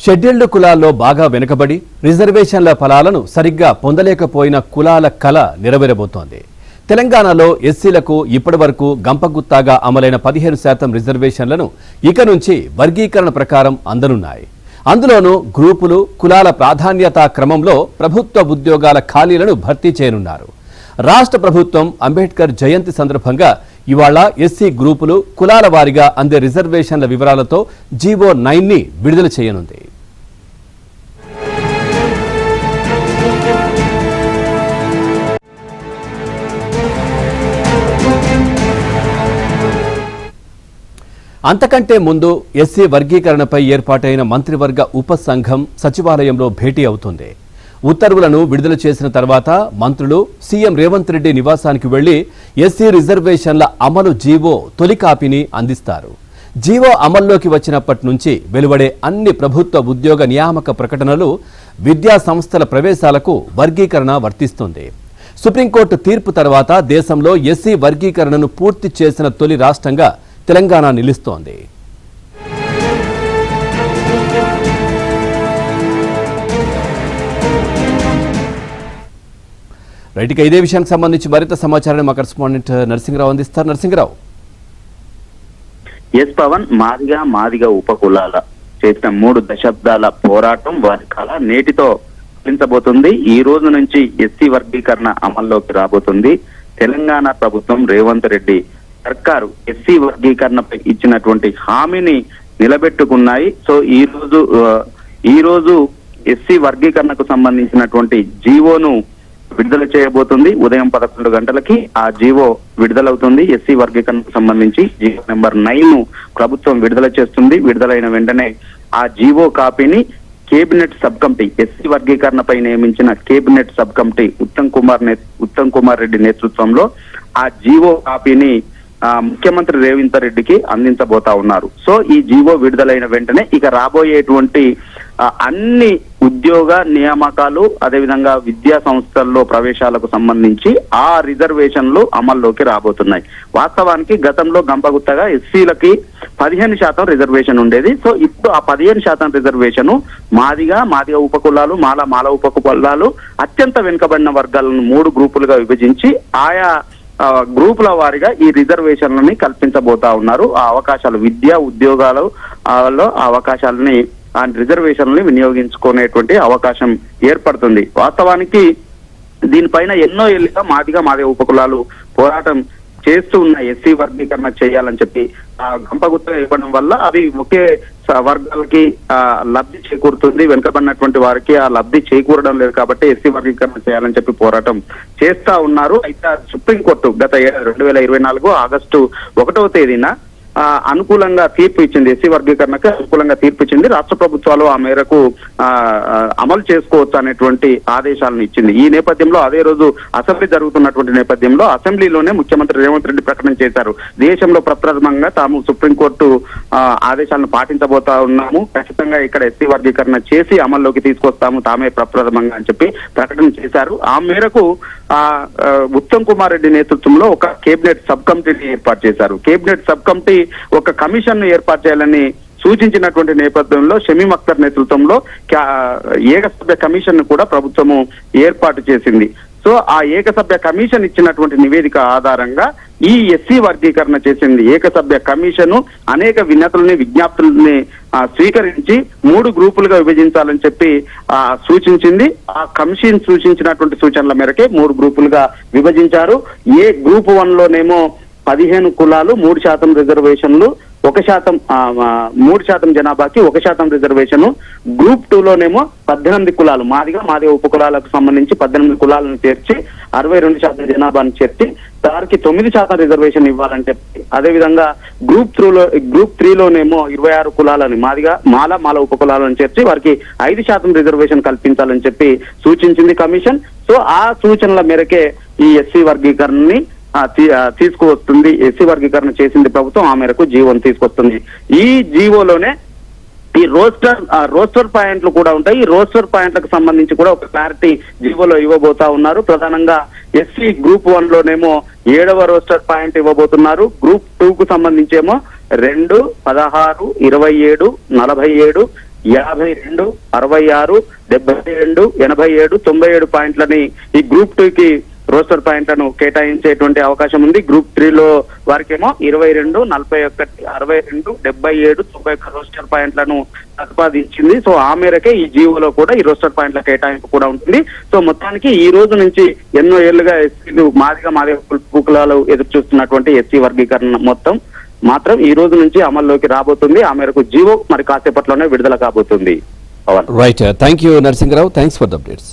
Scheduled కులాల్లో బాగా వెనుకబడి రిజర్వేషన్ల ఫలాలను సరిగ్గా పొందలేకపోయిన కులాల కల నెరవేరబోతోంది. తెలంగాణలో ఎస్సీలకు ఇప్పటివరకు గంపగుత్తాగా అమలైన 15% రిజర్వేషన్లను ఇక నుంచి వర్గీకరణ ప్రకారం అందనున్నాయి. అందులోనూ గ్రూపులు, కులాల ప్రాధాన్యతా క్రమంలో ప్రభుత్వ ఉద్యోగాల ఖాళీలను భర్తీ చేయనున్నారు. రాష్ట్ర ప్రభుత్వం అంబేద్కర్ జయంతి సందర్భంగా ఇవాళ ఎస్సీ గ్రూపులు, కులాల వారీగా అందే రిజర్వేషన్ల వివరాలతో జీవో 9ని విడుదల చేయనుంది. అంతకంటే ముందు ఎస్సీ వర్గీకరణపై ఏర్పాటైన మంత్రివర్గ ఉపసంఘం సచివాలయంలో భేటీ అవుతుంది. ఉత్తర్వులను విడుదల చేసిన తర్వాత మంత్రులు సీఎం రేవంత్ రెడ్డి నివాసానికి వెళ్లి ఎస్సీ రిజర్వేషన్ల అమలు జీవో తొలి కాపీని అందిస్తారు. జీవో అమల్లోకి వచ్చినప్పటి నుంచి వెలువడే అన్ని ప్రభుత్వ ఉద్యోగ నియామక ప్రకటనలు, విద్యా సంస్థల ప్రవేశాలకు వర్గీకరణ వర్తిస్తుంది. సుప్రీంకోర్టు తీర్పు తర్వాత దేశంలో ఎస్సీ వర్గీకరణను పూర్తి చేసిన తొలి రాష్ట్రంగా తెలంగాణ నిలుస్తోంది. రైట్గా ఇదే విషయానికి సంబంధించి మరింత సమాచారాన్ని మా కరెస్పాండెంట్ నరసింహరావు అందిస్తారు. నరసింహరావు. ఎస్ పవన్, మాదిగా ఉపకులాల చేసిన 3 దశాబ్దాల పోరాటం వారి కళ నేటితో ఫలించబోతుంది. ఈ రోజు నుంచి ఎస్సీ వర్గీకరణ అమల్లోకి రాబోతుంది. తెలంగాణ ప్రభుత్వం, రేవంత్ రెడ్డి సర్కారు ఎస్సీ వర్గీకరణపై ఇచ్చినటువంటి హామీని నిలబెట్టుకున్నాయి. సో ఈ రోజు ఎస్సీ వర్గీకరణకు సంబంధించినటువంటి జీవోను విడుదల చేయబోతుంది. ఉదయం 11 గంటలకి ఆ జీవో విడుదలవుతుంది. ఎస్సీ వర్గీకరణకు సంబంధించి జీవో నెంబర్ 9 ప్రభుత్వం విడుదల చేస్తుంది. విడుదలైన వెంటనే ఆ జీవో కాపీని కేబినెట్ సబ్ కమిటీ, ఎస్సీ వర్గీకరణపై నియమించిన cabinet sub committee Uttam Kumar Reddy నేతృత్వంలో ఆ జీవో కాపీని ముఖ్యమంత్రి రేవంత్ రెడ్డికి అందించబోతా ఉన్నారు. సో ఈ జీవో విడుదలైన వెంటనే ఇక రాబోయేటువంటి అన్ని ఉద్యోగ నియామకాలు, అదేవిధంగా విద్యా సంస్థల్లో ప్రవేశాలకు సంబంధించి ఆ రిజర్వేషన్లు అమల్లోకి రాబోతున్నాయి. వాస్తవానికి గతంలో గంపగుత్తగా ఎస్సీలకి 15% రిజర్వేషన్ ఉండేది. సో ఇప్పుడు ఆ 15% రిజర్వేషన్ మాదిగా ఉపకులాలు, మాల ఉపకులాలు, అత్యంత వెనుకబడిన వర్గాలను 3 గ్రూపులుగా విభజించి ఆయా గ్రూపుల వారిగా ఈ రిజర్వేషన్లని కల్పించబోతా ఉన్నారు. ఆ అవకాశాలు, విద్యా ఉద్యోగాలు ఆ అవకాశాలని, ఆ రిజర్వేషన్లని వినియోగించుకునేటువంటి అవకాశం ఏర్పడుతుంది. వాస్తవానికి దీనిపైన ఎన్నో ఏళ్ళుగా మాదిగా ఉపకులాలు పోరాటం చేస్తూ ఉన్న ఎస్సీ వర్గీకరణ చేయాలని చెప్పి గంపగుత్తగా ఇవ్వడం వల్ల అవి ఒకే వర్గాలకి లబ్ధి చేకూరుతుంది. వెనుకబడినటువంటి వారికి ఆ లబ్ధి చేకూరడం లేదు కాబట్టి ఎస్సీ వర్గీకరణ చేయాలని చెప్పి పోరాటం చేస్తా ఉన్నారు. అయితే సుప్రీంకోర్టు గత 2024 ఆగస్టు 1వ తేదీన అనుకూలంగా తీర్పు ఇచ్చింది. ఎస్సీ వర్గీకరణకు అనుకూలంగా తీర్పు ఇచ్చింది. రాష్ట్ర ప్రభుత్వాలు ఆ మేరకు అమలు చేసుకోవచ్చు అనేటువంటి ఆదేశాలను ఇచ్చింది. ఈ నేపథ్యంలో అదే రోజు అసెంబ్లీ జరుగుతున్నటువంటి నేపథ్యంలో అసెంబ్లీలోనే ముఖ్యమంత్రి రేవంత్ రెడ్డి ప్రకటన చేశారు. దేశంలో ప్రప్రథమంగా తాము సుప్రీంకోర్టు ఆదేశాలను పాటించబోతా ఉన్నాము, ఖచ్చితంగా ఇక్కడ ఎస్సీ వర్గీకరణ చేసి అమల్లోకి తీసుకొస్తాము, తామే ప్రప్రథమంగా అని చెప్పి ప్రకటన చేశారు. ఆ మేరకు ఉత్తమ్ కుమార్ రెడ్డి నేతృత్వంలో ఒక కేబినెట్ సబ్ కమిటీని ఏర్పాటు చేశారు. కేబినెట్ సబ్ కమిటీ ఒక కమిషన్ ను ఏర్పాటు చేయాలని సూచించినటువంటి నేపథ్యంలో షమీమ్ అఖ్తర్ నేతృత్వంలో ఏకసభ్య కమిషన్ ను కూడా ప్రభుత్వము ఏర్పాటు చేసింది. సో ఆ ఏకసభ్య కమిషన్ ఇచ్చినటువంటి నివేదిక ఆధారంగా ఈ ఎస్సీ వర్గీకరణ చేసింది. ఏకసభ్య కమిషన్ అనేక విజ్ఞప్తుల్ని స్వీకరించి 3 గ్రూపులుగా విభజించాలని చెప్పి సూచించింది. ఆ కమిషన్ సూచించినటువంటి సూచనల మేరకే 3 గ్రూపులుగా విభజించారు. ఏ గ్రూప్ 1లోనేమో 15 కులాలు, 3% రిజర్వేషన్లు, 3% జనాభాకి 1% రిజర్వేషన్. గ్రూప్ 2లోనేమో 18 కులాలు, మాదిగా ఉపకులాలకు సంబంధించి 18 కులాలను చేర్చి 62% జనాభాను చేర్చి వారికి 9% రిజర్వేషన్ ఇవ్వాలని చెప్పి, అదేవిధంగా గ్రూప్ 3లోనేమో 26 కులాలని, మాల ఉపకులాలను చేర్చి వారికి 5% రిజర్వేషన్ కల్పించాలని చెప్పి సూచించింది కమిషన్. సో ఆ సూచనల మేరకే ఈ ఎస్సీ వర్గీకరణని తీసుకువస్తుంది. ఎస్సీ వర్గీకరణ చేసింది ప్రభుత్వం, ఆ మేరకు జీవోను తీసుకొస్తుంది. ఈ జీవోలోనే ఈ రోస్టర్ పాయింట్లు కూడా ఉంటాయి. ఈ రోస్టర్ పాయింట్లకు సంబంధించి కూడా ఒక క్లారిటీ జీవోలో ఇవ్వబోతా ఉన్నారు. ప్రధానంగా ఎస్సీ గ్రూప్ 1లోనేమో 7వ రోస్టర్ పాయింట్ ఇవ్వబోతున్నారు. గ్రూప్ 2కు సంబంధించేమో 2, 16, 27, 47, 52, 66, 72, 87, 97 పాయింట్లని ఈ గ్రూప్ 2కి రోస్టర్ పాయింట్లను కేటాయించేటువంటి అవకాశం ఉంది. గ్రూప్ 3లో వారికేమో 22, 41, 62, 77, 91 రోస్టర్ పాయింట్లను ప్రతిపాదించింది. సో ఆ మేరకే ఈ జీవోలో కూడా ఈ రోస్టర్ పాయింట్ల కేటాయింపు కూడా ఉంటుంది. సో మొత్తానికి ఈ రోజు నుంచి ఎన్నో ఏళ్లుగా ఎస్సీలు మాదిగ కులాలు ఎదురు చూస్తున్నటువంటి ఎస్సీ వర్గీకరణ మాత్రం ఈ రోజు నుంచి అమల్లోకి రాబోతుంది. ఆ మేరకు జీవో మరి కాసేపట్లోనే విడుదల కాబోతుంది. Pavan. Right, thank you Narasimharao, thanks for the updates.